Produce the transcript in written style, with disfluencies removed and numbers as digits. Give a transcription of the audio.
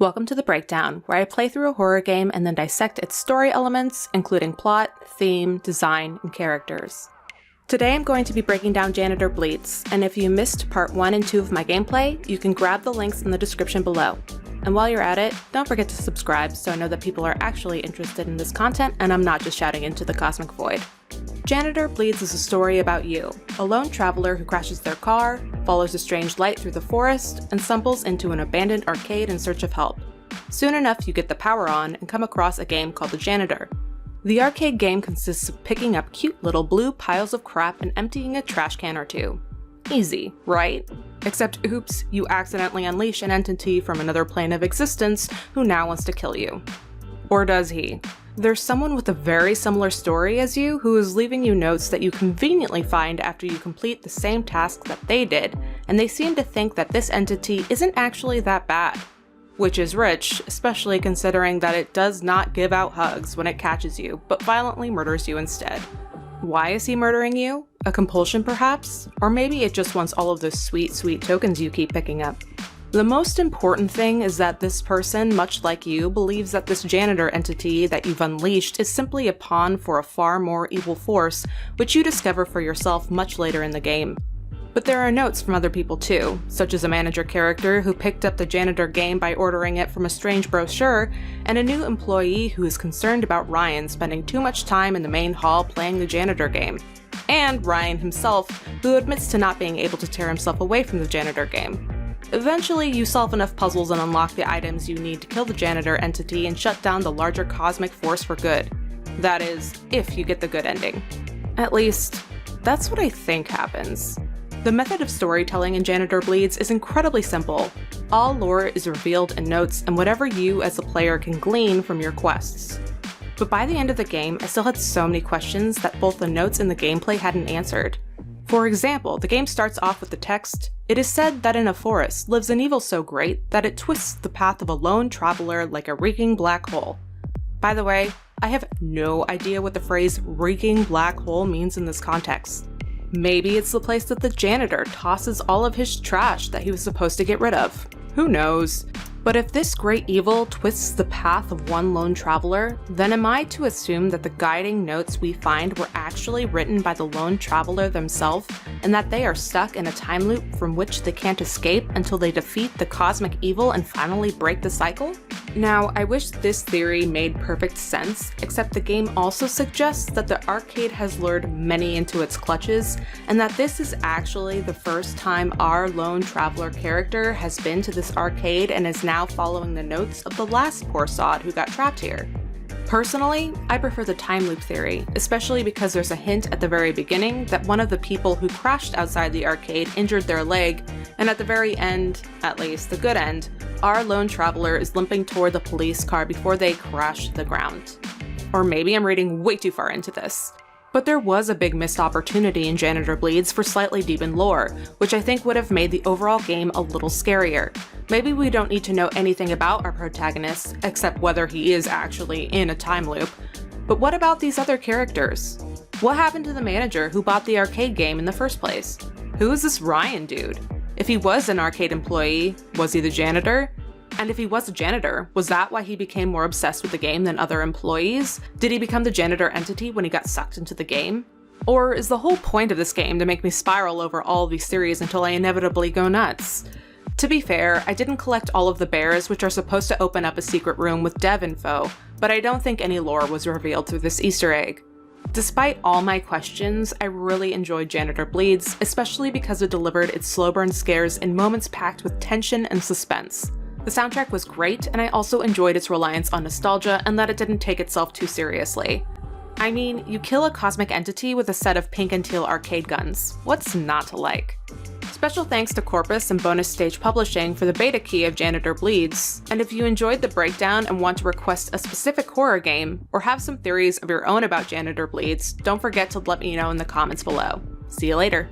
Welcome to The Breakdown, where I play through a horror game and then dissect its story elements, including plot, theme, design, and characters. Today I'm going to be breaking down Janitor Bleeds, and if you missed part 1 and 2 of my gameplay, you can grab the links in the description below. And while you're at it, don't forget to subscribe so I know that people are actually interested in this content and I'm not just shouting into the cosmic void. Janitor Bleeds is a story about you, a lone traveler who crashes their car, follows a strange light through the forest, and stumbles into an abandoned arcade in search of help. Soon enough, you get the power on and come across a game called The Janitor. The arcade game consists of picking up cute little blue piles of crap and emptying a trash can or two. Easy, right? Except oops, you accidentally unleash an entity from another plane of existence who now wants to kill you. Or does he? There's someone with a very similar story as you who is leaving you notes that you conveniently find after you complete the same task that they did, and they seem to think that this entity isn't actually that bad. Which is rich, especially considering that it does not give out hugs when it catches you, but violently murders you instead. Why is he murdering you? A compulsion perhaps? Or maybe it just wants all of those sweet, sweet tokens you keep picking up. The most important thing is that this person, much like you, believes that this janitor entity that you've unleashed is simply a pawn for a far more evil force, which you discover for yourself much later in the game. But there are notes from other people too, such as a manager character who picked up the janitor game by ordering it from a strange brochure, and a new employee who is concerned about Ryan spending too much time in the main hall playing the janitor game. And Ryan himself, who admits to not being able to tear himself away from the janitor game. Eventually, you solve enough puzzles and unlock the items you need to kill the janitor entity and shut down the larger cosmic force for good. That is, if you get the good ending. At least, that's what I think happens. The method of storytelling in Janitor Bleeds is incredibly simple. All lore is revealed in notes and whatever you as a player can glean from your quests. But by the end of the game, I still had so many questions that both the notes and the gameplay hadn't answered. For example, the game starts off with the text, "It is said that in a forest lives an evil so great that it twists the path of a lone traveler like a reeking black hole." By the way, I have no idea what the phrase reeking black hole means in this context. Maybe it's the place that the janitor tosses all of his trash that he was supposed to get rid of. Who knows? But if this great evil twists the path of one lone traveler, then am I to assume that the guiding notes we find were actually written by the lone traveler themselves, and that they are stuck in a time loop from which they can't escape until they defeat the cosmic evil and finally break the cycle? Now, I wish this theory made perfect sense, except the game also suggests that the arcade has lured many into its clutches, and that this is actually the first time our lone traveler character has been to this arcade and is now following the notes of the last poor sod who got trapped here. Personally, I prefer the time loop theory, especially because there's a hint at the very beginning that one of the people who crashed outside the arcade injured their leg, and at the very end, at least the good end, our lone traveler is limping toward the police car before they crash to the ground. Or maybe I'm reading way too far into this. But there was a big missed opportunity in Janitor Bleeds for slightly deepened lore, which I think would have made the overall game a little scarier. Maybe we don't need to know anything about our protagonist, except whether he is actually in a time loop. But what about these other characters? What happened to the manager who bought the arcade game in the first place? Who is this Ryan dude? If he was an arcade employee, was he the janitor? And if he was a janitor, was that why he became more obsessed with the game than other employees? Did he become the janitor entity when he got sucked into the game? Or is the whole point of this game to make me spiral over all of these theories until I inevitably go nuts? To be fair, I didn't collect all of the bears, which are supposed to open up a secret room with dev info, but I don't think any lore was revealed through this Easter egg. Despite all my questions, I really enjoyed Janitor Bleeds, especially because it delivered its slow burn scares in moments packed with tension and suspense. The soundtrack was great, and I also enjoyed its reliance on nostalgia and that it didn't take itself too seriously. I mean, you kill a cosmic entity with a set of pink and teal arcade guns. What's not to like? Special thanks to Corpus and Bonus Stage Publishing for the beta key of Janitor Bleeds, and if you enjoyed the breakdown and want to request a specific horror game, or have some theories of your own about Janitor Bleeds, don't forget to let me know in the comments below. See you later!